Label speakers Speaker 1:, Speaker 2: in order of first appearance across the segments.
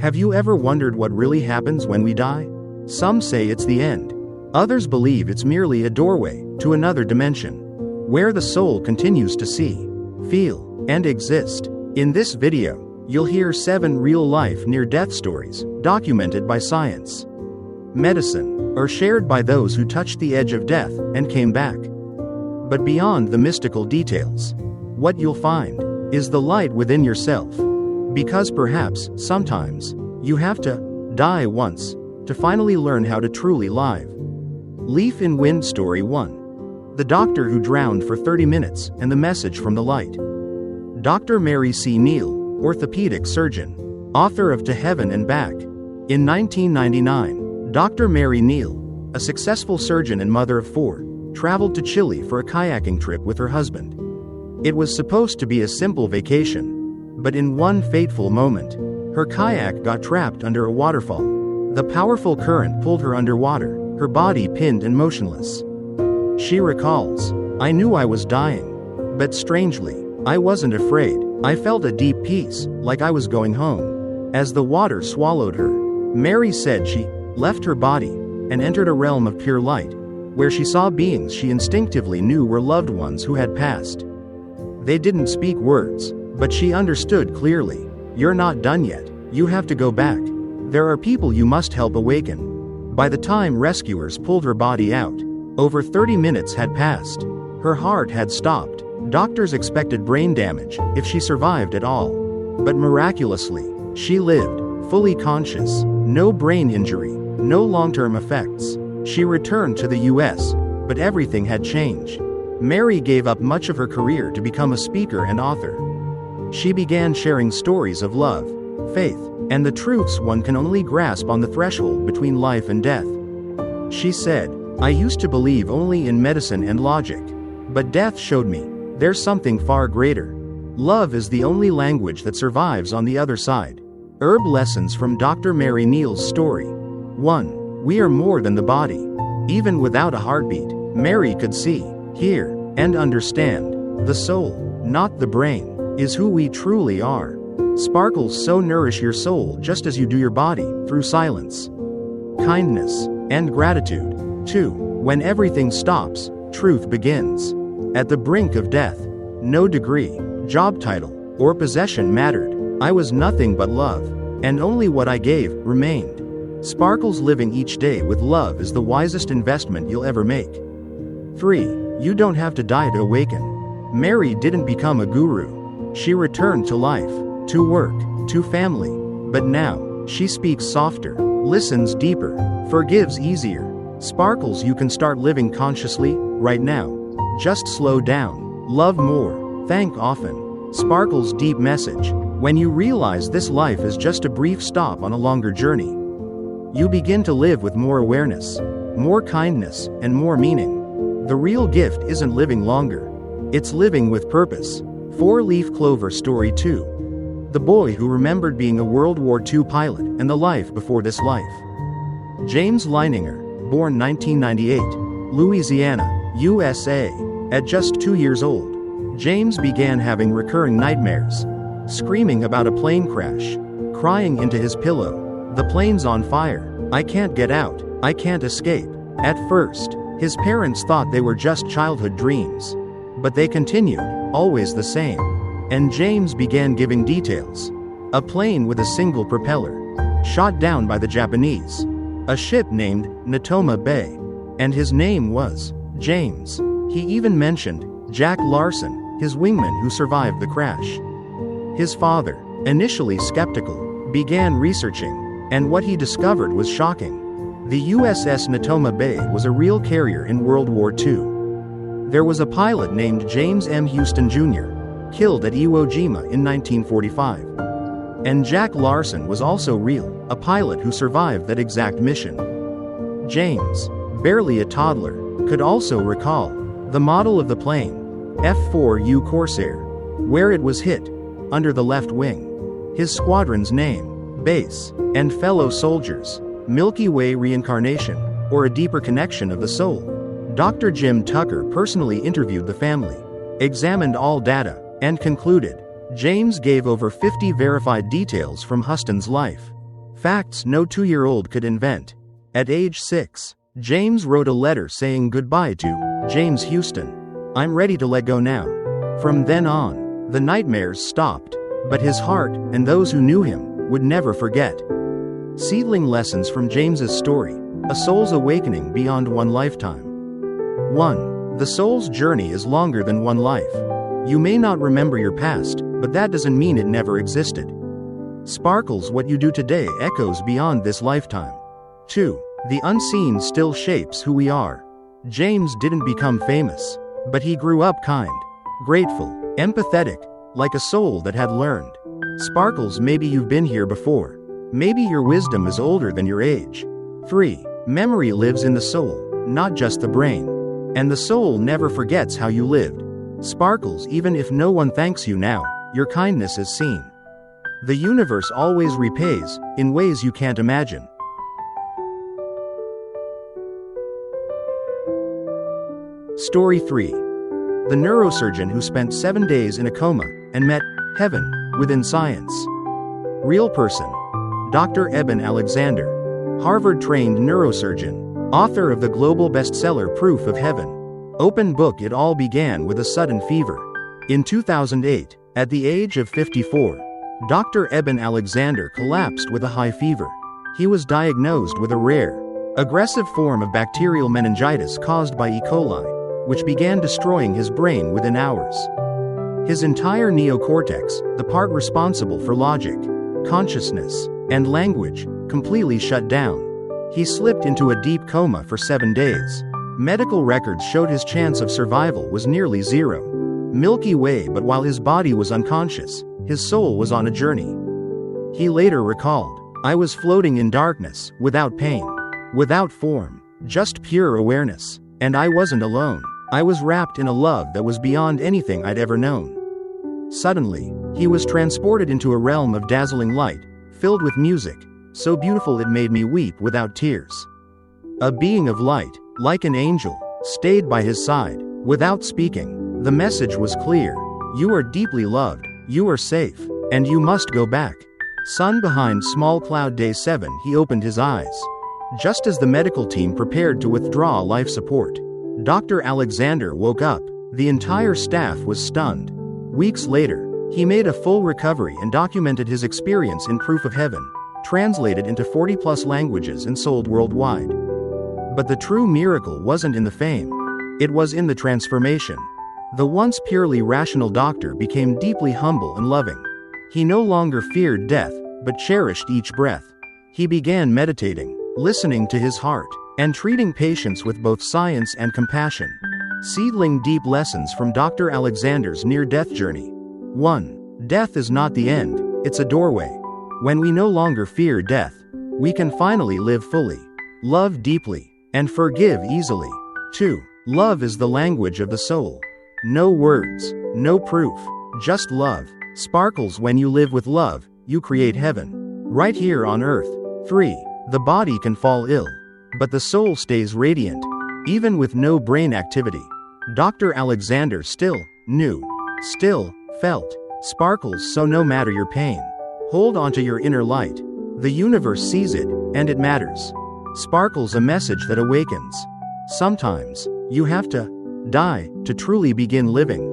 Speaker 1: Have you ever wondered what really happens when we die? Some say it's the end. Others believe it's merely a doorway to another dimension, where the soul continues to see, feel, and exist. In this video, you'll hear 7 real-life near-death stories documented by science, medicine, or shared by those who touched the edge of death and came back. But beyond the mystical details, what you'll find is the light within yourself. Because perhaps, sometimes, you have to die once to finally learn how to truly live. Leaf in Wind Story 1. The Doctor Who Drowned for 30 Minutes and the Message from the Light. Dr. Mary C. Neal, orthopedic surgeon, author of To Heaven and Back. In 1999, Dr. Mary Neal, a successful surgeon and mother of 4, traveled to Chile for a kayaking trip with her husband. It was supposed to be a simple vacation, but in one fateful moment, her kayak got trapped under a waterfall. The powerful current pulled her underwater, her body pinned and motionless. She recalls, "I knew I was dying. But strangely, I wasn't afraid. I felt a deep peace, like I was going home." As the water swallowed her, Mary said she left her body and entered a realm of pure light, where she saw beings she instinctively knew were loved ones who had passed. They didn't speak words, but she understood clearly. "You're not done yet. You have to go back. There are people you must help awaken." By the time rescuers pulled her body out, over 30 minutes had passed. Her heart had stopped. Doctors expected brain damage if she survived at all. But miraculously, she lived, fully conscious, no brain injury, no long-term effects. She returned to the US, but everything had changed. Mary gave up much of her career to become a speaker and author. She began sharing stories of love, faith, and the truths one can only grasp on the threshold between life and death. She said, "I used to believe only in medicine and logic. But death showed me there's something far greater. Love is the only language that survives on the other side." Herb lessons from Dr. Mary Neal's story. 1. We are more than the body. Even without a heartbeat, Mary could see, hear, and understand. The soul, not the brain, is who we truly are. Sparkles so nourish your soul just as you do your body, through silence, kindness, and gratitude. 2. When everything stops, truth begins. At the brink of death, no degree, job title, or possession mattered. I was nothing but love, and only what I gave remained. Sparkles living each day with love is the wisest investment you'll ever make. 3. You don't have to die to awaken. Mary didn't become a guru. She returned to life, to work, to family. But now, she speaks softer, listens deeper, forgives easier. Sparkles, you can start living consciously, right now. Just slow down, love more, thank often. Sparkles' deep message: when you realize this life is just a brief stop on a longer journey, you begin to live with more awareness, more kindness, and more meaning. The real gift isn't living longer. It's living with purpose. 4-Leaf Clover Story 2. The boy who remembered being a World War II pilot and the life before this life. James Leininger, born 1998, Louisiana, USA. At just 2 years old, James began having recurring nightmares, screaming about a plane crash, crying into his pillow, "The plane's on fire. I can't get out. I can't escape." At first, his parents thought they were just childhood dreams. But they continued, always the same. And James began giving details. A plane with a single propeller, shot down by the Japanese. A ship named Natoma Bay. And his name was James. He even mentioned Jack Larson, his wingman who survived the crash. His father, initially skeptical, began researching, and what he discovered was shocking. The USS Natoma Bay was a real carrier in World War II. There was a pilot named James M. Houston Jr., killed at Iwo Jima in 1945. And Jack Larson was also real, a pilot who survived that exact mission. James, barely a toddler, could also recall the model of the plane, F-4U Corsair, where it was hit, under the left wing. His squadron's name, base, and fellow soldiers, Milky Way reincarnation, or a deeper connection of the soul. Dr. Jim Tucker personally interviewed the family, examined all data, and concluded, James gave over 50 verified details from Houston's life. Facts no 2-year-old could invent. At age 6, James wrote a letter saying goodbye to James Houston. "I'm ready to let go now." From then on, the nightmares stopped, but his heart, and those who knew him, would never forget. Seedling lessons from James's story. A soul's awakening beyond one lifetime. 1. The soul's journey is longer than one life. You may not remember your past, but that doesn't mean it never existed. Sparkles, what you do today echoes beyond this lifetime. 2. The unseen still shapes who we are. James didn't become famous, but he grew up kind, grateful, empathetic, like a soul that had learned. Sparkles, maybe you've been here before. Maybe your wisdom is older than your age. 3. Memory lives in the soul, not just the brain. And the soul never forgets how you lived. Sparkles, even if no one thanks you now, your kindness is seen. The universe always repays, in ways you can't imagine. Story 3. The neurosurgeon who spent 7 days in a coma and met heaven within science. Real person. Dr. Eben Alexander. Harvard-trained neurosurgeon. Author of the global bestseller Proof of Heaven. Open book. It all began with a sudden fever. In 2008, at the age of 54, Dr. Eben Alexander collapsed with a high fever. He was diagnosed with a rare, aggressive form of bacterial meningitis caused by E. coli, which began destroying his brain within hours. His entire neocortex, the part responsible for logic, consciousness, and language, completely shut down. He slipped into a deep coma for 7 days. Medical records showed his chance of survival was nearly zero. Milky Way, but while his body was unconscious, his soul was on a journey. He later recalled, "I was floating in darkness, without pain, without form, just pure awareness. And I wasn't alone. I was wrapped in a love that was beyond anything I'd ever known." Suddenly, he was transported into a realm of dazzling light, filled with music, so beautiful it made me weep without tears. A being of light, like an angel, stayed by his side, without speaking. The message was clear. You are deeply loved, you are safe, and you must go back. Sun behind small cloud. Day 7, he opened his eyes. Just as the medical team prepared to withdraw life support, Dr. Alexander woke up. The entire staff was stunned. Weeks later, he made a full recovery and documented his experience in Proof of Heaven, translated into 40+ languages and sold worldwide. But the true miracle wasn't in the fame. It was in the transformation. The once purely rational doctor became deeply humble and loving. He no longer feared death, but cherished each breath. He began meditating, listening to his heart, and treating patients with both science and compassion. Seedling deep lessons from Dr. Alexander's near-death journey. 1. Death is not the end, it's a doorway. When we no longer fear death, we can finally live fully, love deeply, and forgive easily. 2. Love is the language of the soul. No words, no proof, just love. Sparkles, when you live with love, you create heaven, right here on earth. 3. The body can fall ill, but the soul stays radiant, even with no brain activity. Dr. Alexander still knew, still felt sparkles, so no matter your pain, hold onto your inner light. The universe sees it, and it matters. Sparkles, a message that awakens. Sometimes, you have to die to truly begin living.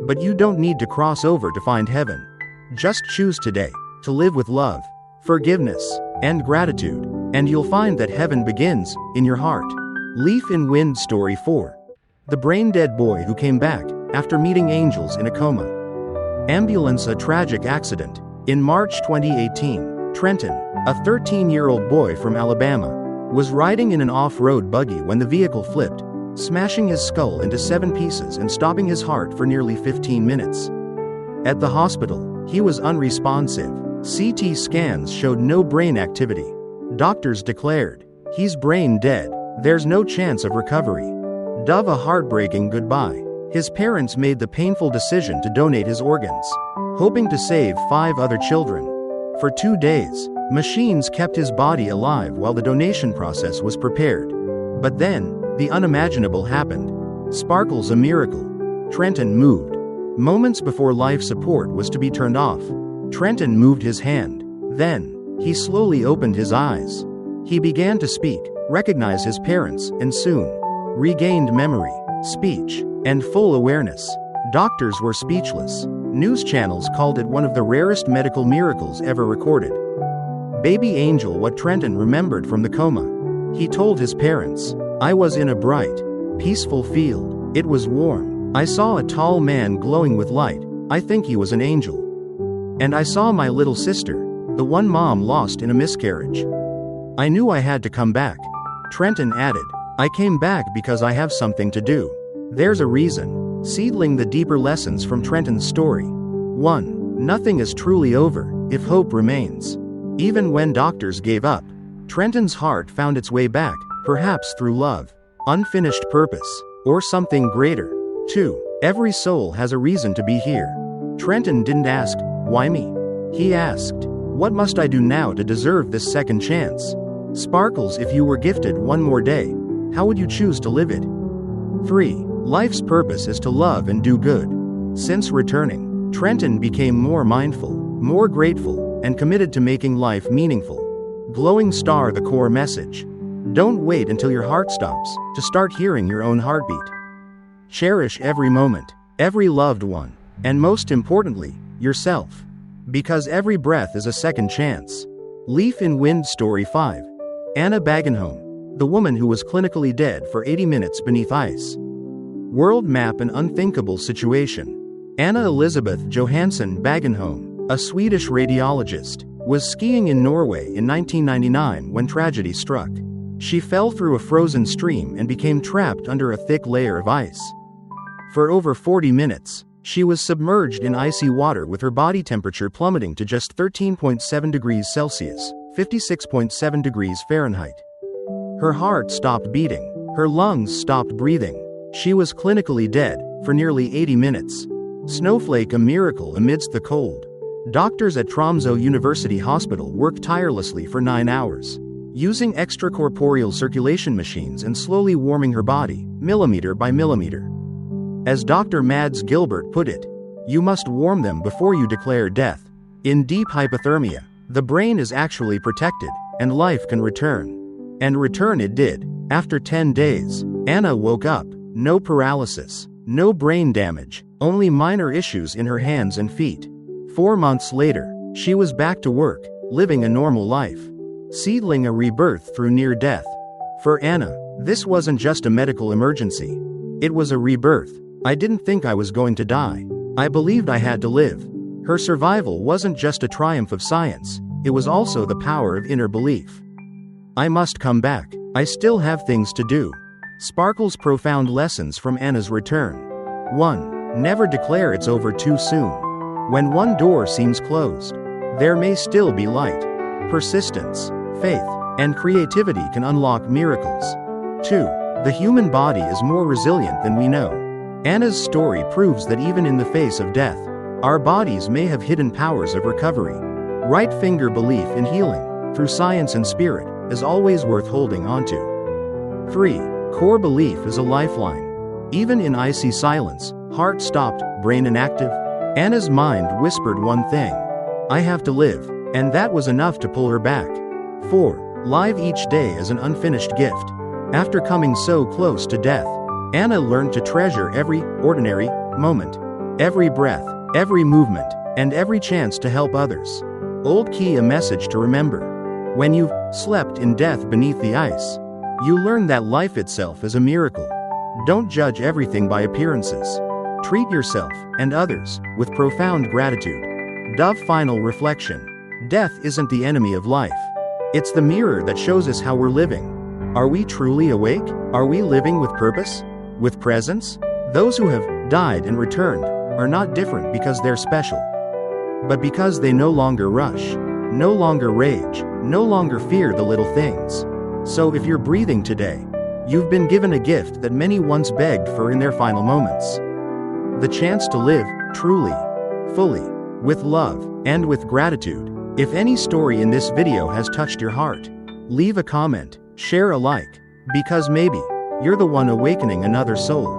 Speaker 1: But you don't need to cross over to find heaven. Just choose today to live with love, forgiveness, and gratitude, and you'll find that heaven begins in your heart. Leaf in Wind. Story 4. The brain-dead boy who came back after meeting angels in a coma. Ambulance. A tragic accident. In March 2018, Trenton, a 13-year-old boy from Alabama, was riding in an off-road buggy when the vehicle flipped, smashing his skull into 7 pieces and stopping his heart for nearly 15 minutes. At the hospital, he was unresponsive. CT scans showed no brain activity. Doctors declared, "He's brain dead. There's no chance of recovery." Dove. A heartbreaking goodbye. His parents made the painful decision to donate his organs, hoping to save 5 other children. For 2 days, machines kept his body alive while the donation process was prepared. But then, the unimaginable happened. Sparkles, a miracle. Trenton moved. Moments before life support was to be turned off, Trenton moved his hand. Then, He slowly opened his eyes. He began to speak, recognize his parents, and soon regained memory, speech, and full awareness. Doctors were speechless. News channels called it one of the rarest medical miracles ever recorded. Baby angel, what Trenton remembered from the coma. He told his parents, "I was in a bright, peaceful field. It was warm. I saw a tall man glowing with light. I think he was an angel. And I saw my little sister, the one mom lost in a miscarriage. I knew I had to come back." Trenton added, "I came back because I have something to do. There's a reason." Seedling the deeper lessons from Trenton's story. 1. Nothing is truly over if hope remains. Even when doctors gave up, Trenton's heart found its way back, perhaps through love, unfinished purpose, or something greater. 2. Every soul has a reason to be here. Trenton didn't ask, "Why me?" He asked, "What must I do now to deserve this second chance?" Sparkles, if you were gifted one more day, how would you choose to live it? 3. Life's purpose is to love and do good. Since returning, Trenton became more mindful, more grateful, and committed to making life meaningful. Glowing star, the core message. Don't wait until your heart stops to start hearing your own heartbeat. Cherish every moment, every loved one, and most importantly, yourself. Because every breath is a second chance. Leaf in Wind Story 5. Anna Bagenholm, the woman who was clinically dead for 80 minutes beneath ice. World map: an unthinkable situation. Anna Elizabeth Johansson Bagenholm, a Swedish radiologist, was skiing in Norway in 1999 when tragedy struck. She fell through a frozen stream and became trapped under a thick layer of ice. For over 40 minutes, she was submerged in icy water with her body temperature plummeting to just 13.7 degrees Celsius, 56.7 degrees Fahrenheit. Her heart stopped beating. Her lungs stopped breathing. She was clinically dead for nearly 80 minutes. Snowflake, a miracle amidst the cold. Doctors at Tromsø University Hospital worked tirelessly for 9 hours, using extracorporeal circulation machines and slowly warming her body, millimeter by millimeter. As Dr. Mads Gilbert put it, "You must warm them before you declare death." In deep hypothermia, the brain is actually protected, and life can return. And return it did. After 10 days, Anna woke up. No paralysis, no brain damage, only minor issues in her hands and feet. 4 months later, she was back to work, living a normal life. Seedling a rebirth through near death. For Anna, this wasn't just a medical emergency. It was a rebirth. "I didn't think I was going to die. I believed I had to live." Her survival wasn't just a triumph of science, it was also the power of inner belief. "I must come back. I still have things to do." Sparkles, profound lessons from Anna's return. 1. Never declare it's over too soon. When one door seems closed, there may still be light. Persistence, faith, and creativity can unlock miracles. 2. The human body is more resilient than we know. Anna's story proves that even in the face of death, our bodies may have hidden powers of recovery. Right finger belief in healing, through science and spirit, is always worth holding onto. 3. Core belief is a lifeline. Even in icy silence, heart stopped, brain inactive, Anna's mind whispered one thing: "I have to live," and that was enough to pull her back. 4. Live each day as an unfinished gift. After coming so close to death, Anna learned to treasure every ordinary moment, every breath, every movement, and every chance to help others. Old key, a message to remember. When you've slept in death beneath the ice, you learn that life itself is a miracle. Don't judge everything by appearances. Treat yourself and others with profound gratitude. Dove final reflection. Death isn't the enemy of life. It's the mirror that shows us how we're living. Are we truly awake? Are we living with purpose? With presence? Those who have died and returned are not different because they're special, but because they no longer rush, no longer rage, no longer fear the little things. So if you're breathing today, you've been given a gift that many once begged for in their final moments. The chance to live, truly, fully, with love, and with gratitude. If any story in this video has touched your heart, leave a comment, share a like, because maybe you're the one awakening another soul.